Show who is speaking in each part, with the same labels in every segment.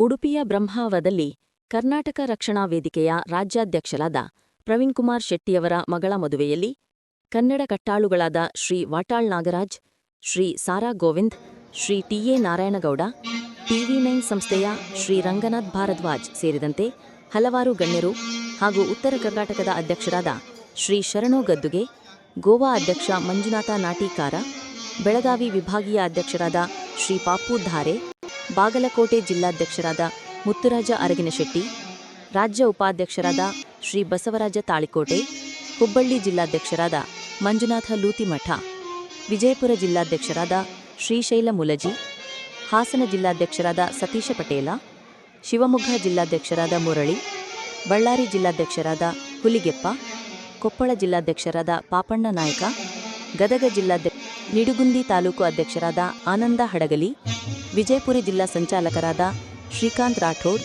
Speaker 1: ಉಡುಪಿಯ ಬ್ರಹ್ಮಾವರದಲ್ಲಿ ಕರ್ನಾಟಕ ರಕ್ಷಣಾ ವೇದಿಕೆಯ ರಾಜ್ಯಾಧ್ಯಕ್ಷರಾದ ಪ್ರವೀಣ್ಕುಮಾರ್ ಶೆಟ್ಟಿಯವರ ಮಗಳ ಮದುವೆಯಲ್ಲಿ ಕನ್ನಡ ಕಟ್ಟಾಳುಗಳಾದ ಶ್ರೀ ವಾಟಾಳ್ ನಾಗರಾಜ್, ಶ್ರೀ ಸಾರಾ ಗೋವಿಂದ್, ಶ್ರೀ ಟಿ.ಎ. ನಾರಾಯಣಗೌಡ, ಟಿವಿ9 ಸಂಸ್ಥೆಯ ಶ್ರೀ ರಂಗನಾಥ್ ಭಾರದ್ವಾಜ್ ಸೇರಿದಂತೆ ಹಲವಾರು ಗಣ್ಯರು ಹಾಗೂ ಉತ್ತರ ಕರ್ನಾಟಕದ ಅಧ್ಯಕ್ಷರಾದ ಶ್ರೀ ಶರಣು ಗದ್ದುಗೆ, ಗೋವಾ ಅಧ್ಯಕ್ಷ ಮಂಜುನಾಥ ನಾಟೀಕಾರ, ಬೆಳಗಾವಿ ವಿಭಾಗೀಯ ಅಧ್ಯಕ್ಷರಾದ ಶ್ರೀ ಪಾಪು ಧಾರೆ, ಬಾಗಲಕೋಟೆ ಜಿಲ್ಲಾಧ್ಯಕ್ಷರಾದ ಮುತ್ತುರಾಜ ಅರಗಿನಶೆಟ್ಟಿ, ರಾಜ್ಯ ಉಪಾಧ್ಯಕ್ಷರಾದ ಶ್ರೀ ಬಸವರಾಜ ತಾಳಿಕೋಟೆ, ಹುಬ್ಬಳ್ಳಿ ಜಿಲ್ಲಾಧ್ಯಕ್ಷರಾದ ಮಂಜುನಾಥ ಲೂತಿಮಠ, ವಿಜಯಪುರ ಜಿಲ್ಲಾಧ್ಯಕ್ಷರಾದ ಶ್ರೀಶೈಲ ಮುಲಜಿ, ಹಾಸನ ಜಿಲ್ಲಾಧ್ಯಕ್ಷರಾದ ಸತೀಶ ಪಟೇಲ, ಶಿವಮೊಗ್ಗ ಜಿಲ್ಲಾಧ್ಯಕ್ಷರಾದ ಮುರಳಿ, ಬಳ್ಳಾರಿ ಜಿಲ್ಲಾಧ್ಯಕ್ಷರಾದ ಹುಲಿಗೆಪ್ಪ, ಕೊಪ್ಪಳ ಜಿಲ್ಲಾಧ್ಯಕ್ಷರಾದ ಪಾಪಣ್ಣ ನಾಯಕ, ಗದಗ ಜಿಲ್ಲಾಧ್ಯಕ್ಷ ನಿಡುಗುಂದಿ ತಾಲೂಕು ಅಧ್ಯಕ್ಷರಾದ ಆನಂದ ಹಡಗಲಿ, ವಿಜಯಪುರ ಜಿಲ್ಲಾ ಸಂಚಾಲಕರಾದ ಶ್ರೀಕಾಂತ್ ರಾಠೋಡ್,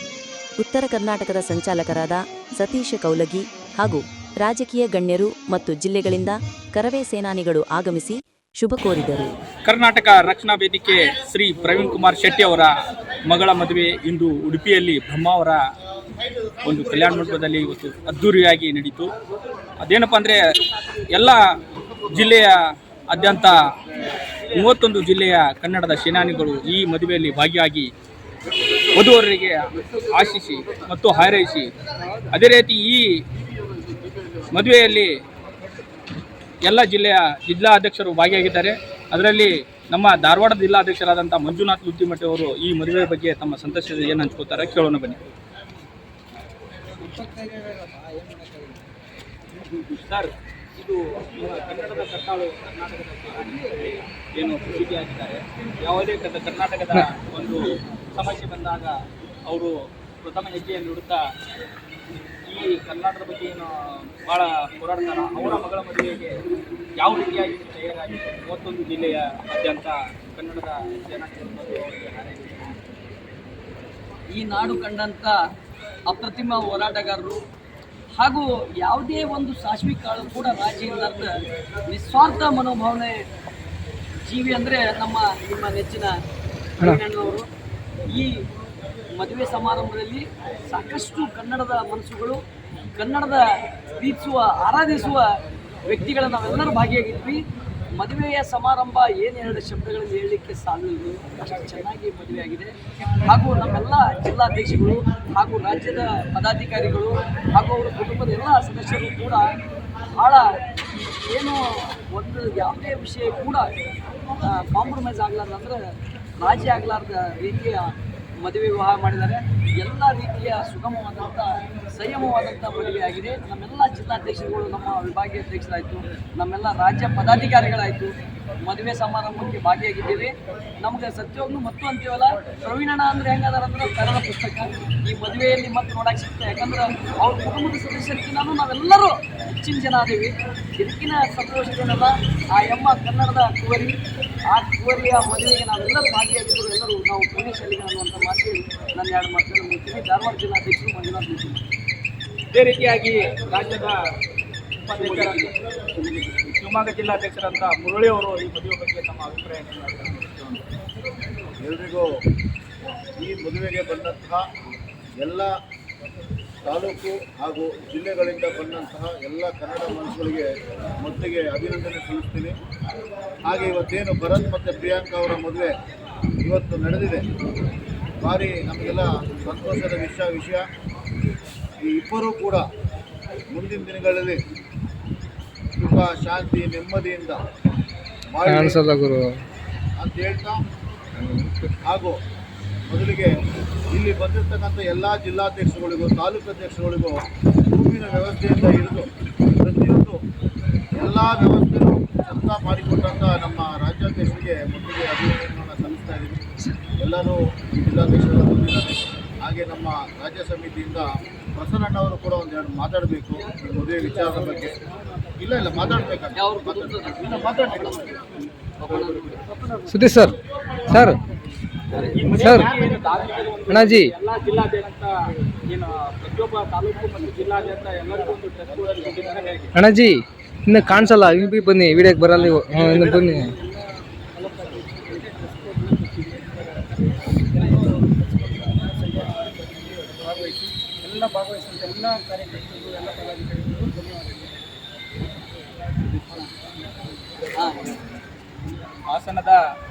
Speaker 1: ಉತ್ತರ ಕರ್ನಾಟಕದ ಸಂಚಾಲಕರಾದ ಸತೀಶ ಕೌಲಗಿ ಹಾಗೂ ರಾಜಕೀಯ ಗಣ್ಯರು ಮತ್ತು ಜಿಲ್ಲೆಗಳಿಂದ ಕರವೇ ಸೇನಾನಿಗಳು ಆಗಮಿಸಿ ಶುಭ ಕೋರಿದರು.
Speaker 2: ಕರ್ನಾಟಕ ರಕ್ಷಣಾ ವೇದಿಕೆ ಶ್ರೀ ಪ್ರವೀಣ್ಕುಮಾರ್ ಶೆಟ್ಟಿ ಅವರ ಮಗಳ ಮದುವೆ ಇಂದು ಉಡುಪಿಯಲ್ಲಿ ಬ್ರಹ್ಮಾವರ ಒಂದು ಕಲ್ಯಾಣ ಮಂಟಪದಲ್ಲಿ ಇವತ್ತು ಅದ್ಧೂರಿಯಾಗಿ ನಡೀತು. ಅದೇನಪ್ಪ ಅಂದರೆ ಎಲ್ಲ ಜಿಲ್ಲೆಯ ಆದ್ಯಂತ 31 ಜಿಲ್ಲೆಯ ಕನ್ನಡದ ಸೇನಾನಿಗಳು ಈ ಮದುವೆಯಲ್ಲಿ ಭಾಗಿಯಾಗಿ ವಧುವರರಿಗೆ ಆಶಿಸಿ ಮತ್ತು ಹಾರೈಸಿ, ಅದೇ ರೀತಿ ಈ ಮದುವೆಯಲ್ಲಿ ಎಲ್ಲ ಜಿಲ್ಲೆಯ ಜಿಲ್ಲಾಧ್ಯಕ್ಷರು ಭಾಗಿಯಾಗಿದ್ದಾರೆ. ಅದರಲ್ಲಿ ನಮ್ಮ ಧಾರವಾಡ ಜಿಲ್ಲಾಧ್ಯಕ್ಷರಾದಂಥ ಮಂಜುನಾಥ್ ಲೂತಿಮಠ ಅವರು ಈ ಮದುವೆ ಬಗ್ಗೆ ತಮ್ಮ ಸಂತೋಷದ ಏನು ಹಂಚ್ಕೋತಾರೆ ಕೇಳೋಣ ಬನ್ನಿ. ಸರ್, ಇದು ಕನ್ನಡದ ಕಟ್ಟಾಳು ಕರ್ನಾಟಕದ ಏನು ಪ್ರಸಿದ್ಧಿಯಾಗಿದ್ದಾರೆ. ಯಾವುದೇ ಕರ್ನಾಟಕದ ಒಂದು ಸಮಸ್ಯೆ ಬಂದಾಗ ಅವರು ಪ್ರಥಮ ಹೆಜ್ಜೆಯನ್ನು ಇಡುತ್ತಾ ಈ ಕರ್ನಾಟಕದ ಬಗ್ಗೆ ಏನು ಭಾಳ ಹೋರಾಡ್ತಾರೆ. ಅವರ ಮಗಳ ಮದುವೆಗೆ ಯಾವ ರೀತಿಯಾಗಿ ತಯಾರಾಗಿ 31 ಜಿಲ್ಲೆಯ ಆದ್ಯಂತ ಕನ್ನಡದ
Speaker 3: ಈ ನಾಡು ಕಂಡಂಥ ಅಪ್ರತಿಮ ಹೋರಾಟಗಾರರು ಹಾಗೂ ಯಾವುದೇ ಒಂದು ಸಾಸ್ವಿ ಕಾಳು ಕೂಡ ರಾಜಿ ಇಲ್ಲದ ನಿಸ್ವಾರ್ಥ ಮನೋಭಾವನೆ ಜೀವಿ ಅಂದರೆ ನಿಮ್ಮ ನೆಚ್ಚಿನ ಅವರು. ಈ ಮದುವೆ ಸಮಾರಂಭದಲ್ಲಿ ಸಾಕಷ್ಟು ಕನ್ನಡದ ಮನಸ್ಸುಗಳು, ಕನ್ನಡದ ಪ್ರೀತಿಸುವ ಆರಾಧಿಸುವ ವ್ಯಕ್ತಿಗಳ ನಾವೆಲ್ಲರೂ ಭಾಗಿಯಾಗಿದ್ವಿ. ಮದುವೆಯ ಸಮಾರಂಭ ಏನೆರಡು ಶಬ್ದಗಳಲ್ಲಿ ಹೇಳಲಿಕ್ಕೆ ಸಾಲದು, ಅಷ್ಟು ಚೆನ್ನಾಗಿ ಮದುವೆಯಾಗಿದೆ. ಹಾಗೂ ನಮ್ಮೆಲ್ಲ ಜಿಲ್ಲಾಧ್ಯಕ್ಷಗಳು ಹಾಗೂ ರಾಜ್ಯದ ಪದಾಧಿಕಾರಿಗಳು ಹಾಗೂ ಅವರ ಕುಟುಂಬದ ಎಲ್ಲ ಸದಸ್ಯರು ಕೂಡ ಭಾಳ ಏನು ಒಂದು ಯಾವುದೇ ವಿಷಯ ಕೂಡ ಕಾಂಪ್ರಮೈಸ್ ಆಗಲಾರ್ದು ಅಂದರೆ ರಾಜಿ ಆಗಲಾರ್ದ ರೀತಿಯ ಮದುವೆ ವಿವಾಹ ಮಾಡಿದ್ದಾರೆ. ಎಲ್ಲ ರೀತಿಯ ಸುಗಮವಾದಂಥ ಸಂಯಮವಾದಂಥ ಮದುವೆ ಆಗಿದೆ. ನಮ್ಮೆಲ್ಲ ಜಿಲ್ಲಾಧ್ಯಕ್ಷರುಗಳು, ನಮ್ಮ ವಿಭಾಗೀಯ ಅಧ್ಯಕ್ಷರಾಯಿತು, ನಮ್ಮೆಲ್ಲ ರಾಜ್ಯ ಪದಾಧಿಕಾರಿಗಳಾಯಿತು, ಮದುವೆ ಸಮಾರಂಭಕ್ಕೆ ಭಾಗಿಯಾಗಿದ್ದೇವೆ. ನಮ್ಗೆ ಸತ್ಯವಾಗ್ಲೂ ಮತ್ತು ಅಂತೀವಲ್ಲ, ಪ್ರವೀಣಣ್ಣ ಅಂದರೆ ಹೆಂಗದಾರಂದ್ರೆ ಕನ್ನಡ ಪುಸ್ತಕ ಈ ಮದುವೆಯಲ್ಲಿ ಮತ್ತೆ ನೋಡಕ್ಕೆ ಸಿಗ್ತದೆ. ಯಾಕಂದ್ರೆ ಅವ್ರ ಕುಟುಂಬದ ಸದಸ್ಯರಿಗಿಂತ ನಾವೆಲ್ಲರೂ ಹೆಚ್ಚಿನ ಜನ ಆದೇವಿ. ಇದಕ್ಕಿನ ಸಂತೋಷಗಳನ್ನೆಲ್ಲ ಆ ಎಮ್ಮ ಕನ್ನಡದ ಕುವರಿ, ಆ ಕುವರಿಯ ಮದುವೆಗೆ ನಾವೆಲ್ಲರೂ ಭಾಗಿಯಾಗಿದ್ದರು. ಎಲ್ಲರೂ ನಾವು ಪುಣ್ಯಶಾಲಿಗಳು ಅನ್ನುವಂಥ ಮಾತು ನಾನು 2 ಮಾತುಗಳು ಮುಗಿಸ್ತೀನಿ. ಧಾರವಾಡ ಜಿಲ್ಲಾಧ್ಯಕ್ಷರು ಮಂಜುನಾಥ್ ಲೂತಿ.
Speaker 2: ಇದೇ ರೀತಿಯಾಗಿ ರಾಜ್ಯದ ಶಿವಮೊಗ್ಗ ಜಿಲ್ಲಾಧ್ಯಕ್ಷರಂತ ಮುರಳಿ ಅವರು ಈ ಮದುವೆ ಬಗ್ಗೆ ತಮ್ಮ ಅಭಿಪ್ರಾಯ.
Speaker 4: ಎಲ್ರಿಗೂ ಈ ಮದುವೆಗೆ ಬಂದಂತಹ ಎಲ್ಲ ತಾಲೂಕು ಹಾಗೂ ಜಿಲ್ಲೆಗಳಿಂದ ಬಂದಂತಹ ಎಲ್ಲ ಕನ್ನಡ ಮನಸ್ಸುಗಳಿಗೆ ಮೊದಲಿಗೆ ಅಭಿನಂದನೆ ಸಲ್ಲಿಸ್ತೀನಿ. ಹಾಗೆ ಇವತ್ತೇನು ಭರತ್ ಮತ್ತು ಪ್ರಿಯಾಂಕಾ ಅವರ ಮದುವೆ ಇವತ್ತು ನಡೆದಿದೆ, ಭಾರಿ ನಮಗೆಲ್ಲ ಸಂತೋಷದ ವಿಷಯ. ಈ ಇಬ್ಬರೂ ಕೂಡ ಮುಂದಿನ ದಿನಗಳಲ್ಲಿ ಸುಖ, ಶಾಂತಿ, ನೆಮ್ಮದಿಯಿಂದ ಅಂತ ಹೇಳ್ತಾ, ಹಾಗೂ ಮೊದಲಿಗೆ ಇಲ್ಲಿ ಬಂದಿರತಕ್ಕಂಥ ಎಲ್ಲ ಜಿಲ್ಲಾಧ್ಯಕ್ಷಗಳಿಗೂ ತಾಲೂಕು ಅಧ್ಯಕ್ಷಗಳಿಗೂ ರೂಮಿನ ವ್ಯವಸ್ಥೆಯಿಂದ ಹಿಡಿದು ಪ್ರತಿಯೊಂದು ಎಲ್ಲ ವ್ಯವಸ್ಥೆಯೂ ಕೆಲಸ ಮಾಡಿಕೊಟ್ಟಂಥ ನಮ್ಮ ರಾಜ್ಯಾಧ್ಯಕ್ಷರಿಗೆ ಮೊದಲಿಗೆ ಅಭಿನಂದನೆಯನ್ನು ಸಲ್ಲಿಸ್ತಾ ಇದ್ದೀನಿ. ಎಲ್ಲರೂ ಜಿಲ್ಲಾಧ್ಯಕ್ಷರು ಬಂದಿದ್ದಾರೆ. ಹಾಗೆ ನಮ್ಮ ರಾಜ್ಯ ಸಮಿತಿಯಿಂದ ಪ್ರಸನ್ನಣ್ಣವರು ಕೂಡ ಒಂದೆರಡು ಮಾತಾಡಬೇಕು ಈ ಮದುವೆ ವಿಚಾರದ ಬಗ್ಗೆ. ಇಲ್ಲ ಮಾತಾಡಬೇಕಂತ
Speaker 5: ಸುದೀಶ್ ಸರ್ ಅಣ್ಣಾಜಿ
Speaker 2: ಎಲ್ಲ ಜಿಲ್ಲಾದ್ಯಂತ ಏನು ಪ್ರತಿಯೊಬ್ಬ ತಾಲೂಕು ಮತ್ತು ಜಿಲ್ಲಾದ್ಯಂತ ಎಲ್ಲರಿಗೂ ಒಂದು ಡ್ರೆಸ್
Speaker 5: ಅಣ್ಣಾಜಿ ಇನ್ನು ಕಾಣಿಸಲ್ಲ, ಇಲ್ಲಿ ಬನ್ನಿ, ವಿಡಿಯೋಕ್ಕೆ ಬರಲ್ಲ ನೀವು, ಇನ್ನು ಬನ್ನಿ.
Speaker 3: ಎಲ್ಲ ಭಾಗವಹಿಸಿದಂಥ ಎಲ್ಲ ಕಾರ್ಯಕರ್ತರು ಎಲ್ಲ ಪದಾಧಿಕಾರಿಗಳು ಧನ್ಯವಾದಗಳು.
Speaker 2: ಹಾಸನದ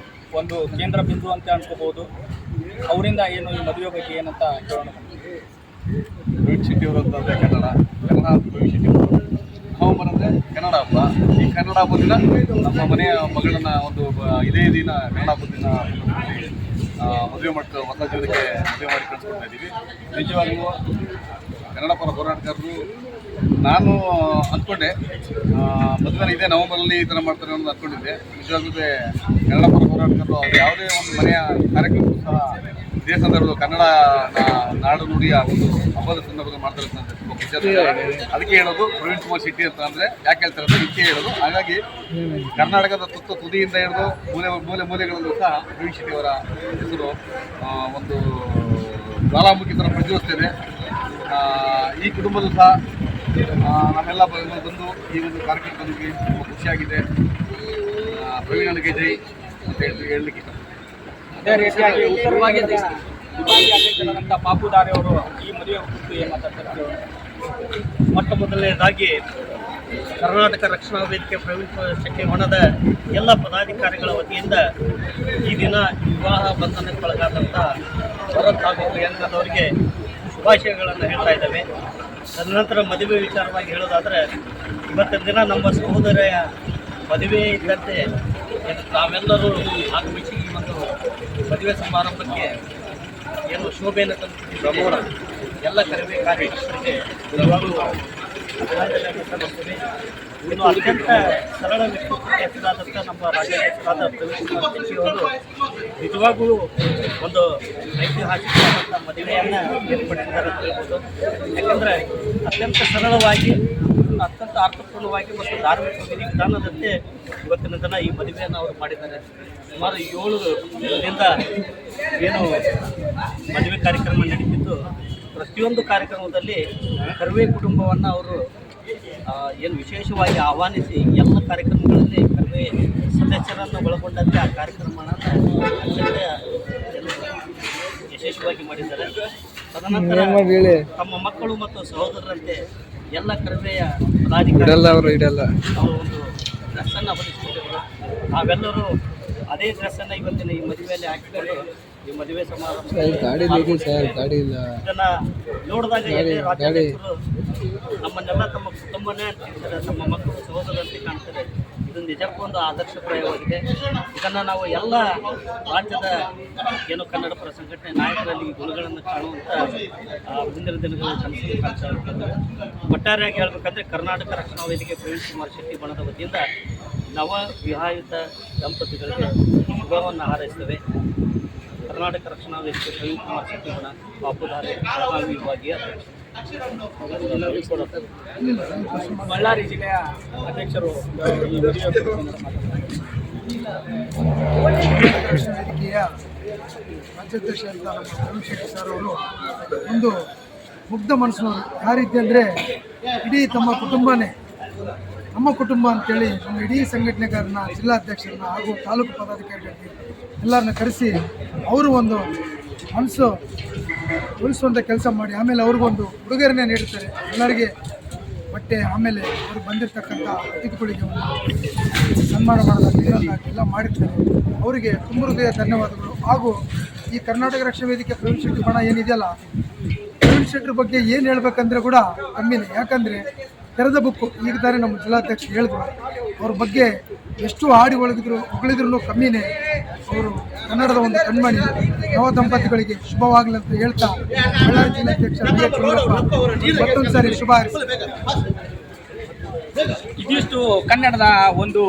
Speaker 2: ಒಂದು ಕೇಂದ್ರ ಬಿಂದು ಅಂತ ಅನ್ಕೋಬಹುದು. ಅವರಿಂದ ಏನು ಈ ಮದುವೆ ಬಗ್ಗೆ ಏನಂತ ಕೇಳೋಣ.
Speaker 6: ಪ್ರವೀಣ್ ಶೆಟ್ಟಿ ಅವರು ಅಂತಂದರೆ ಕನ್ನಡ ಪ್ರವೀಣ್ ಶೆಟ್ಟಿ ಅವರು ನವಂಬರ್ ಅಂದರೆ ಕನ್ನಡ ಹಬ್ಬ. ಈ ಕನ್ನಡ ಹಬ್ಬದ ದಿನ ನಮ್ಮ ಮನೆಯ ಮಗಳನ್ನ ಒಂದು ಇದೇ ದಿನ ಕನ್ನಡ ಹಬ್ಬದ ದಿನ ಮದುವೆ ಮಾಡ್ಕೊ ಹೊಸ ಜೀವನಕ್ಕೆ ಮದುವೆ ಮಾಡಿ ಕಳಿಸ್ಕೊಡ್ತಾ ಇದ್ದೀವಿ. ನಿಜವಾಗ್ಲೂ ಕನ್ನಡ ಪರ ಹೋರಾಟಗಾರರು ನಾನು ಅಂದ್ಕೊಂಡೆ ಮದುವೆನ ಇದೇ ನವಂಬರಲ್ಲಿ ಈ ಥರ ಮಾಡ್ತಾರೆ ಅನ್ನೋದು ಅಂದ್ಕೊಂಡಿದ್ದೆ. ನಿಜವಾಗ್ಲೂ ಕನ್ನಡ ಪರ ಹೋರಾಟಗಾರರು ಅವ್ರು ಯಾವುದೇ ಒಂದು ಮನೆಯ ಕಾರ್ಯಕ್ರಮ ಸಹ ಇದೇ ಸಂದರ್ಭದಲ್ಲಿ ಕನ್ನಡ ನಾಡು ನುಡಿಯ ಒಂದು ಹಬ್ಬದ ಸಂದರ್ಭದಲ್ಲಿ ಮಾಡ್ತಾರೆ ಅಂತ ತುಂಬ ಖುಷಿ ಆಗ್ತದೆ. ಅದಕ್ಕೆ ಹೇಳೋದು ಪ್ರವೀಣ್ ಕುಮಾರ್ ಶೆಟ್ಟಿ ಅಂತ ಅಂದರೆ ಯಾಕೆ ಹೇಳ್ತಾರೆ ಅಂದರೆ ಇದಕ್ಕೆ ಹೇಳೋದು. ಹಾಗಾಗಿ ಕರ್ನಾಟಕದ ತುದಿಯಿಂದ ಹಿಡಿದು ಮೂಲೆ ಮೂಲೆಗಳಲ್ಲೂ ಸಹ ಪ್ರವೀಣ್ ಶೆಟ್ಟಿ ಅವರ ಹೆಸರು ಒಂದು ಜ್ವಾಲಾಮುಖಿ ಥರ ಪ್ರಜ್ವಲಿಸ್ತಿದೆ. ಈ ಕುಟುಂಬದಲ್ಲೂ ಸಹ ನಾವೆಲ್ಲ ಬಂದು ಈ ಒಂದು ಕಾರ್ಯಕ್ರಮ ಬಂದಿದ್ವಿ. ತುಂಬ ಖುಷಿಯಾಗಿದೆ. ಪ್ರವೀಣನಿಗೆ ಜೈ ಅಂತ ಹೇಳಲಿಕ್ಕೆ ಇಷ್ಟ.
Speaker 2: ಅದೇ ರೀತಿಯಾಗಿ ಉತ್ತರ ವಿಭಾಗೀಯ ಅಧ್ಯಕ್ಷರಾದಂಥ ಪಾಪುದಾರೆ ಅವರು ಈ ಮದುವೆ ಕುರಿತು ಏನು ಮಾತಾಡ್ತಾರೆ.
Speaker 7: ಮೊಟ್ಟ ಮೊದಲನೇದಾಗಿ ಕರ್ನಾಟಕ ರಕ್ಷಣಾ ವೇದಿಕೆ ಪ್ರವೀಣ್ ಶೆಟ್ಟಿ ಹೊಣದ ಎಲ್ಲ ಪದಾಧಿಕಾರಿಗಳ ವತಿಯಿಂದ ಈ ದಿನ ವಿವಾಹ ಬಂಧನಕ್ಕೊಳಗಾದಂಥ ಭರತ್ ಹಾಗೂ ಪ್ರಿಯಾಂಕದವರಿಗೆ ಶುಭಾಶಯಗಳನ್ನು ಹೇಳ್ತಾ ಇದ್ದೇವೆ. ತದನಂತರ ಮದುವೆ ವಿಚಾರವಾಗಿ ಹೇಳೋದಾದರೆ ಇವತ್ತಿನ ದಿನ ನಮ್ಮ ಸಹೋದರಿಯ ಮದುವೆ ಇದ್ದಂತೆ ನಾವೆಲ್ಲರೂ ಆಗಮಿಸಿ ಈ ಒಂದು ಮದುವೆ ಸಮಾರಂಭಕ್ಕೆ ಏನು ಶೋಭೆಯನ್ನು ತಂದುಕೊಟ್ಟಿದ್ದೇವೆ. ಎಲ್ಲ ಕರಿವೆ ಕಾರ್ಯಕರ್ತರಿಗೆ ಅಭಿನಂದನೆಯನ್ನು ಸಲ್ಲಿಸುತ್ತೇವೆ. ಇನ್ನು ಅತ್ಯಂತ ಸರಳ ವ್ಯಕ್ತಿತ್ವಕ್ಕೆ ಹೆಸರಾದಂಥ ನಮ್ಮ ರಾಜ್ಯಾಧ್ಯಕ್ಷರಾದ ಪ್ರವೀಣ್ ಕುಮಾರ್ ಶೆಟ್ಟಿ ಅವರು ನಿಜವಾಗೂ ಒಂದು ಐತಿಹಾಸಿಕವಾದಂಥ ಮದುವೆಯನ್ನು ಏರ್ಪಡಿಸಿದ್ದಾರೆ ಅಂತ ಹೇಳ್ಬೋದು. ಯಾಕಂದರೆ ಅತ್ಯಂತ ಸರಳವಾಗಿ ಅತ್ಯಂತ ಅರ್ಥಪೂರ್ಣವಾಗಿ ಮತ್ತು ಧಾರ್ಮಿಕ ವಿಧಾನದಂತೆ ಇವತ್ತಿನ ದಿನ ಈ ಮದುವೆಯನ್ನು ಅವರು ಮಾಡಿದ್ದಾರೆ. ಸುಮಾರು 7 ದಿನದಿಂದ ಏನು ಮದುವೆ ಕಾರ್ಯಕ್ರಮ ನಡೀತಿದ್ದು, ಪ್ರತಿಯೊಂದು ಕಾರ್ಯಕ್ರಮದಲ್ಲಿ ಕರ್ವೆ ಕುಟುಂಬವನ್ನು ಅವರು ಏನು ವಿಶೇಷವಾಗಿ ಆಹ್ವಾನಿಸಿ ಎಲ್ಲ ಕಾರ್ಯಕ್ರಮಗಳಲ್ಲಿ ಕರ್ವೆ ಸದಸ್ಯರನ್ನು ಒಳಗೊಂಡಂತೆ ಆ ಕಾರ್ಯಕ್ರಮವನ್ನು ಅತ್ಯಂತ ಯಶಸ್ವಿಯಾಗಿ ಮಾಡಿದ್ದಾರೆ. ತದನಂತರ ತಮ್ಮ ಮಕ್ಕಳು ಮತ್ತು ಸಹೋದರರಂತೆ ಎಲ್ಲ ಕರ್ವೆಯ ಪದಾಧಿಕಾರಿಗಳು ಅವರು ಒಂದು ಡ್ರೆಸ್ಸನ್ನು ಹೊಲಿಸಿಕೊಂಡಿದ್ದರು. ನಾವೆಲ್ಲರೂ ಅದೇ ಡ್ರೆಸ್ಸನ್ನು ಇವತ್ತಿನ ಈ ಮದುವೆಯಲ್ಲಿ ಹಾಕಿದರೆ ಈ ಮದುವೆ ಸಮಾರಂಭ ಇದನ್ನು ನೋಡಿದಾಗ ರಾಜ್ಯಾಧ್ಯಕ್ಷರು ನಮ್ಮನ್ನೆಲ್ಲ ತಮ್ಮ ಕುಟುಂಬನೇ ಅಂತಿರ್ತಾರೆ, ನಮ್ಮ ಮಕ್ಕಳು ಸಹೋದರಂತೆ ಕಾಣ್ತಾರೆ. ಇದು ನಿಜಕ್ಕೂ ಒಂದು ಆದರ್ಶಪ್ರಾಯವಾಗಿದೆ. ಇದನ್ನು ನಾವು ಎಲ್ಲ ರಾಜ್ಯದ ಏನು ಕನ್ನಡ ಪರ ಸಂಘಟನೆ ನಾಯಕರಲ್ಲಿ ಈ ಗುಣಗಳನ್ನು ಕಾಣುವಂಥ ಮುಂದಿನ ದಿನಗಳಲ್ಲಿ ಕನಸನ್ನು ಕಾಣ್ತಾ ಇರ್ತದೆ. ಒಟ್ಟಾರೆಯಾಗಿ ಹೇಳಬೇಕಂದ್ರೆ ಕರ್ನಾಟಕ ರಕ್ಷಣಾ ವೇದಿಕೆ ಪ್ರವೀಣ್ ಕುಮಾರ್ ಶೆಟ್ಟಿ ಬಣದ ವತಿಯಿಂದ ನವ ವಿವಾಹಿತ ದಂಪತಿಗಳಿಗೆ ಶುಭವನ್ನು ಹಾರೈಸ್ತೇವೆ. ಕರ್ನಾಟಕ ರಕ್ಷಣಾ ವೇದಿಕೆ ಪ್ರವೀಣ್ ಕುಮಾರ್ ಶೆಟ್ಟಿ ಬಣ ಪಾಪುದಾರೆ ಬೆಳಗಾವಿ ವಿಭಾಗೀಯ
Speaker 2: ಬಳ್ಳಾರಿ ಜಿಲ್ಲೆಯ ಅಧ್ಯಕ್ಷರು ಈ ಮದುವೆ
Speaker 8: ವೇದಿಕೆಯ ರಾಜ್ಯಾಧ್ಯಕ್ಷ ಅಂತ ನಮ್ಮ ಪ್ರವೀಣ್ ಶೆಟ್ಟಿ ಸರ್ ಅವರು ಒಂದು ಮುಗ್ಧ ಮನಸ್ಸಿನವರು. ಯಾವ ರೀತಿ ಅಂದರೆ ಇಡೀ ತಮ್ಮ ಕುಟುಂಬನೇ ನಮ್ಮ ಕುಟುಂಬ ಅಂತೇಳಿ ನಮ್ಮ ಇಡೀ ಸಂಘಟನೆಗಾರನ್ನ, ಜಿಲ್ಲಾಧ್ಯಕ್ಷರನ್ನ ಹಾಗೂ ತಾಲೂಕು ಪದಾಧಿಕಾರಿಗಳಿಗೆ ಎಲ್ಲರನ್ನ ಕರೆಸಿ ಅವರು ಒಂದು ಮನಸ್ಸು ಉಳಿಸುವಂಥ ಕೆಲಸ ಮಾಡಿ ಆಮೇಲೆ ಅವ್ರಿಗೊಂದು ಉಡುಗೊರೆನೇ ನೀಡುತ್ತಾರೆ. ಎಲ್ಲರಿಗೆ ಬಟ್ಟೆ, ಆಮೇಲೆ ಅವರು ಬಂದಿರತಕ್ಕಂಥ ಅತಿಥಿಗಳಿಗೆ ಒಂದು ಸನ್ಮಾನ ಮಾಡೋದಾಗಿ ಎಲ್ಲ ಮಾಡಿರ್ತಾರೆ. ಅವರಿಗೆ ತುಂಬ ಹೃದಯ ಧನ್ಯವಾದಗಳು. ಹಾಗೂ ಈ ಕರ್ನಾಟಕ ರಕ್ಷಣಾ ವೇದಿಕೆ ಪ್ರವೀಣ್ ಶೆಟ್ಟಿ ಬಣ ಏನಿದೆಯಲ್ಲ, ಪ್ರವೀಣ್ ಶೆಟ್ಟಿ ಬಗ್ಗೆ ಏನು ಹೇಳ್ಬೇಕಂದ್ರೆ ಕೂಡ ಕಮ್ಮಿನೇ. ಯಾಕಂದರೆ ತೆರೆದ ಬುಕ್ಕು. ಈಗ ತಾನೇ ನಮ್ಮ ಜಿಲ್ಲಾಧ್ಯಕ್ಷರು ಹೇಳಿದ್ರು, ಅವ್ರ ಬಗ್ಗೆ ಎಷ್ಟು ಹಾಡಿ ಹೊಗಳಿದ್ರು ಕಮ್ಮಿನೇ. ಅವರು ಕನ್ನಡದ ಒಂದು ಕಣ್ಮಣಿ. ನವ ದಂಪತಿಗಳಿಗೆ ಶುಭವಾಗಲಿ ಅಂತ ಹೇಳ್ತಾ ಬಳ್ಳಾರಿ ಜಿಲ್ಲಾಧ್ಯಕ್ಷ ಮತ್ತೊಂದು ಸಾರಿ ಶುಭ ಹಾರೈಸಿದ್ದಾರೆ.
Speaker 2: ಇದಿಷ್ಟು ಕನ್ನಡದ ಒಂದು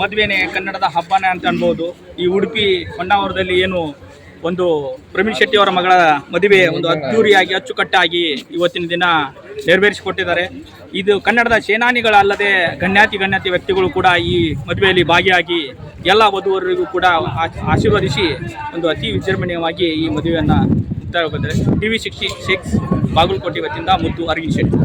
Speaker 2: ಮದುವೆನೇ, ಕನ್ನಡದ ಹಬ್ಬನೇ ಅಂತ ಅನ್ಬೋದು. ಈ ಉಡುಪಿ ಹೊನ್ನಾವರದಲ್ಲಿ ಏನು ಒಂದು ಪ್ರವೀಣ್ ಶೆಟ್ಟಿ ಅವರ ಮಗಳ ಮದುವೆ ಒಂದು ಅದ್ದೂರಿಯಾಗಿ ಅಚ್ಚುಕಟ್ಟಾಗಿ ಇವತ್ತಿನ ದಿನ ನೆರವೇರಿಸಿಕೊಟ್ಟಿದ್ದಾರೆ. ಇದು ಕನ್ನಡದ ಸೇನಾನಿಗಳಲ್ಲದೆ ಗಣ್ಯಾತಿ ವ್ಯಕ್ತಿಗಳು ಕೂಡ ಈ ಮದುವೆಯಲ್ಲಿ ಭಾಗಿಯಾಗಿ ಎಲ್ಲ ವಧುವರರಿಗೂ ಕೂಡ ಆಶೀರ್ವದಿಸಿ ಒಂದು ಅತಿ ವಿಜೃಂಭಣೀಯವಾಗಿ ಈ ಮದುವೆಯನ್ನು ಮುಕ್ತಾಯಗೊಳಿಸಿದ್ದಾರೆ. TV 66 ಬಾಗಲಕೋಟೆ ವತಿಯಿಂದ ಮುದ್ದು ಅರವಿಂದ್ ಶೆಟ್ಟಿ.